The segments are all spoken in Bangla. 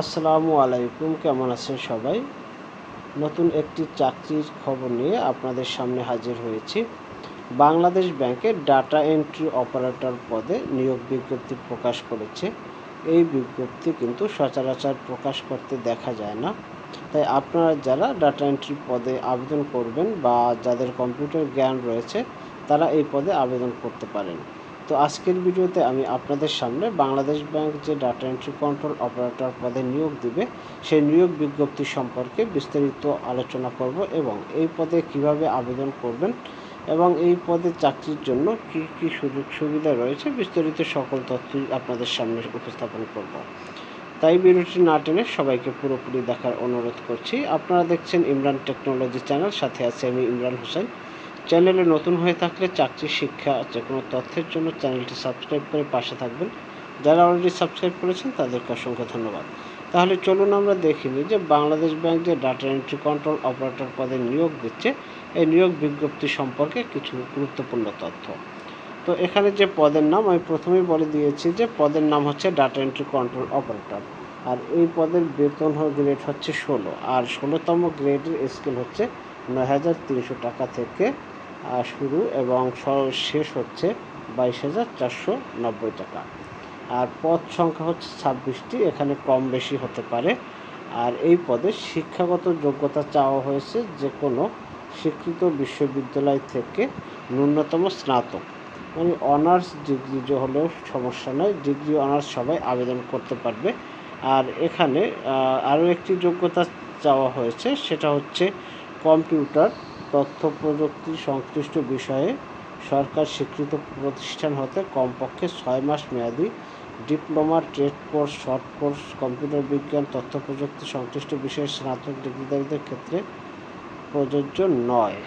আসসালামু আলাইকুম, কেমন আছেন সবাই? নতুন একটি চাকরির খবর নিয়ে আপনাদের সামনে হাজির হয়েছি। বাংলাদেশ ব্যাংকে ডাটা এন্ট্রি অপারেটর পদে নিয়োগ বিজ্ঞপ্তি প্রকাশ করেছে। এই বিজ্ঞপ্তি কিন্তু সচরাচর প্রকাশ করতে দেখা যায় না। তাই আপনারা যারা ডাটা এন্ট্রি পদে আবেদন করবেন বা যাদের কম্পিউটার জ্ঞান রয়েছে তারা এই পদে আবেদন করতে পারেন। তো আজকের ভিডিওতে আমি আপনাদের সামনে বাংলাদেশ ব্যাংক যে ডাটা এন্ট্রি কন্ট্রোল অপারেটর পদে নিয়োগ দিবে সেই নিয়োগ বিজ্ঞপ্তি সম্পর্কে বিস্তারিত আলোচনা করব এবং এই পদে কিভাবে আবেদন করবেন এবং এই পদে চাকরির জন্য কী কী সুযোগ সুবিধা রয়েছে বিস্তারিত সকল তথ্যই আপনাদের সামনে উপস্থাপন করব। তাই ভিডিওটি না টেনে সবাইকে পুরোপুরি দেখার অনুরোধ করছি। আপনারা দেখছেন ইমরান টেকনোলজি চ্যানেল, সাথে আছে আমি ইমরান হোসেন। চ্যানেলে নতুন হয়ে থাকলে চাকরি, শিক্ষা, যে কোনো তথ্যের জন্য চ্যানেলটি সাবস্ক্রাইব করে পাশে থাকবেন। যারা অলরেডি সাবস্ক্রাইব করেছেন তাদেরকে অসংখ্য ধন্যবাদ। তাহলে চলুন আমরা দেখে নিই যে বাংলাদেশ ব্যাংক যে ডাটা এন্ট্রি কন্ট্রোল অপারেটর পদে নিয়োগ দিচ্ছে এই নিয়োগ বিজ্ঞপ্তি সম্পর্কে কিছু গুরুত্বপূর্ণ তথ্য। তো এখানে যে পদের নাম আমি প্রথমেই বলে দিয়েছি যে পদের নাম হচ্ছে ডাটা এন্ট্রি কন্ট্রোল অপারেটর, আর এই পদের বেতন গ্রেড হচ্ছে 16, আর 16তম গ্রেডের স্কেল হচ্ছে 9,300 টাকা থেকে শুরু এবং শেষ হচ্ছে 22,490 টাকা। আর পদ সংখ্যা হচ্ছে 26টি, এখানে কম বেশি হতে পারে। আর এই পদে শিক্ষাগত যোগ্যতা চাওয়া হয়েছে যে কোনো স্বীকৃত বিশ্ববিদ্যালয় থেকে ন্যূনতম স্নাতক, মানে অনার্স ডিগ্রি হলেও সমস্যা নয়, ডিগ্রি অনার্স সবাই আবেদন করতে পারবে। আর এখানে আরও একটি যোগ্যতা চাওয়া হয়েছে, সেটা হচ্ছে কম্পিউটার তথ্য প্রযুক্তি সংশ্লিষ্ট বিষয়ে সরকার স্বীকৃত প্রতিষ্ঠান হতে কমপক্ষে 6 মাস মেয়াদি diploma, trade course, short course, computer বিজ্ঞান, তথ্য প্রযুক্তি সংশ্লিষ্ট বিষয়ে স্নাতক ডিগ্রিধারীদের ক্ষেত্রে প্রযোজ্য নয়।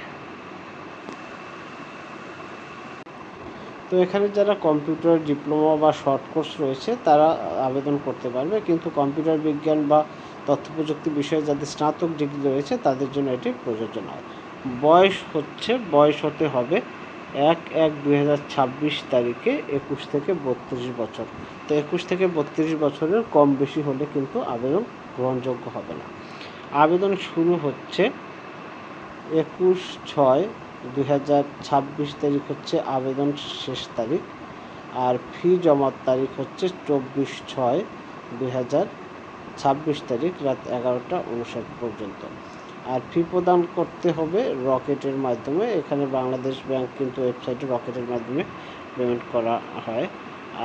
তো এখানে যারা কম্পিউটার ডিপ্লোমা বা শর্ট কোর্স রয়েছে তারা আবেদন করতে পারবে, কিন্তু কম্পিউটার বিজ্ঞান বা তথ্য প্রযুক্তি বিষয়ে যাদের স্নাতক ডিগ্রি রয়েছে তাদের জন্য এটি প্রযোজ্য নয়। বয়স হতে হবে 1/1/2026 তারিখে 21 থেকে 32 বছর। তো 21 থেকে 32 বছরের কম বেশি হলে কিন্তু আবেদন গ্রহণযোগ্য হবে না। আবেদন শুরু হচ্ছে 21/6/2026 তারিখ হচ্ছে আবেদন শেষ তারিখ, আর ফি জমার তারিখ হচ্ছে 24/6/2026 তারিখ রাত 11টা 59 পর্যন্ত। আর ফি প্রদান করতে হবে রকেটের মাধ্যমে। এখানে বাংলাদেশ ব্যাংক কিন্তু ওয়েবসাইটে রকেটের মাধ্যমে পেমেন্ট করা হয়।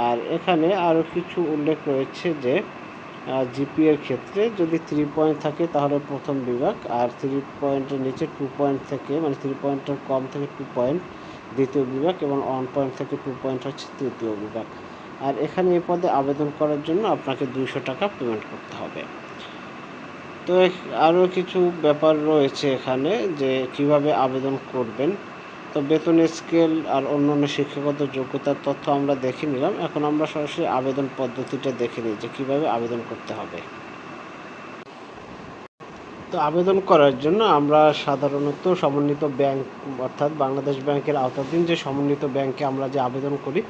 আর এখানে আরও কিছু উল্লেখ রয়েছে যে জিপিএর ক্ষেত্রে যদি 3 পয়েন্ট থাকে তাহলে প্রথম বিভাগ, আর 3 পয়েন্টের নিচে 2 পয়েন্ট থেকে, মানে 3 পয়েন্টের কম থেকে 2 পয়েন্ট দ্বিতীয় বিভাগ, এবং 1 পয়েন্ট থেকে 2 পয়েন্ট হচ্ছে তৃতীয় বিভাগ। আর এখানে এই পদে আবেদন করার জন্য আপনাকে 200 টাকা পেমেন্ট করতে হবে। তো আরও কিছু ব্যাপার রয়েছে এখানে যে কিভাবে আবেদন করবেন। তো বেতন স্কেল আর অন্যান্য শিক্ষাগত যোগ্যতার তথ্য আমরা দেখে নিলাম। এখন আমরা সরাসরি আবেদন পদ্ধতিটা দেখে নিই যে কীভাবে আবেদন করতে হবে। তো আবেদন করার জন্য আমরা সাধারণত সমন্বিত ব্যাংক অর্থাৎ বাংলাদেশ ব্যাংকের আওতাধীন যে সমন্বিত ব্যাংকে আমরা যে আবেদন করি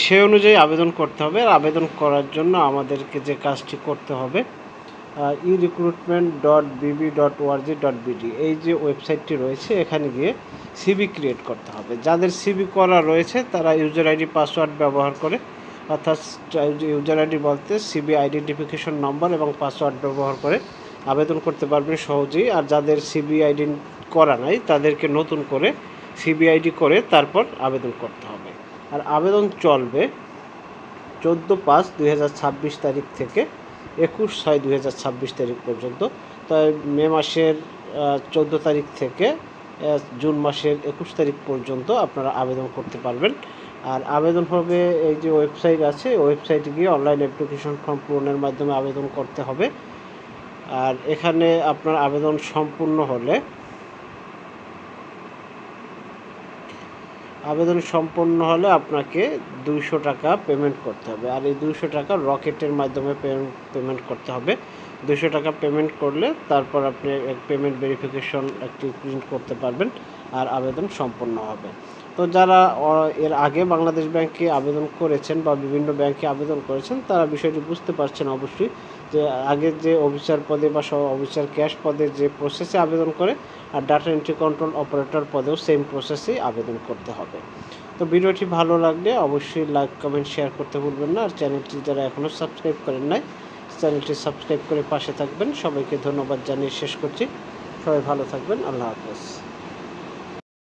সেই অনুযায়ী আবেদন করতে হবে। আর আবেদন করার জন্য আমাদেরকে যে কাজটি করতে হবে, erecruitment.bb.org.bd এই যে ওয়েবসাইটটি রয়েছে এখানে গিয়ে সিভি ক্রিয়েট করতে হবে। যাদের সিভি করা রয়েছে তারা ইউজার আইডি পাসওয়ার্ড ব্যবহার করে, অর্থাৎ ইউজার আইডি বলতে সিবি আইডেন্টিফিকেশন নম্বর এবং পাসওয়ার্ড ব্যবহার করে আবেদন করতে পারবেন সহজেই। আর যাদের সিবি আইডি করা নাই তাদেরকে নতুন করে সিবি আইডি করে তারপর আবেদন করতে হবে। আর আবেদন চলবে 14/5/2026 তারিখ থেকে 21/6/2026 তারিখ পর্যন্ত। তাই মে মাসের 14 তারিখ থেকে জুন মাসের 21 তারিখ পর্যন্ত আপনারা আবেদন করতে পারবেন। আর আবেদন হবে এই যে ওয়েবসাইট আছে, ওয়েবসাইটে গিয়ে অনলাইন অ্যাপ্লিকেশন ফর্ম পূরণের মাধ্যমে আবেদন করতে হবে। আর এখানে আপনার আবেদন সম্পূর্ণ হলে আপনাকে 200 টাকা পেমেন্ট করতে হবে। আর এই 200 টাকা রকেটের মাধ্যমে পেমেন্ট করতে হবে। 200 টাকা পেমেন্ট করলে তারপর আপনি পেমেন্ট ভেরিফিকেশন একটি প্রিন্ট করতে পারবেন আর আবেদন সম্পন্ন হবে। তো যারা এর আগে বাংলাদেশ ব্যাংকে আবেদন করেছেন বা বিভিন্ন ব্যাংকে আবেদন করেছেন তারা বিষয়টি বুঝতে পারছেন অবশ্যই যে আগের যে অফিসার পদে বা অফিসার ক্যাশ পদে যে প্রসেসে আবেদন করে আর ডাটা এন্ট্রি কন্ট্রোল অপারেটর পদেও সেম প্রসেসেই আবেদন করতে হবে। তো ভিডিওটি ভালো লাগলে অবশ্যই লাইক কমেন্ট শেয়ার করতে ভুলবেন না। আর চ্যানেলটি যারা এখনও সাবস্ক্রাইব করেন নাই চ্যানেলটি সাবস্ক্রাইব করে পাশে থাকবেন। সবাইকে ধন্যবাদ জানিয়ে শেষ করছি। সবাই ভালো থাকবেন। আল্লাহ হাফেজ।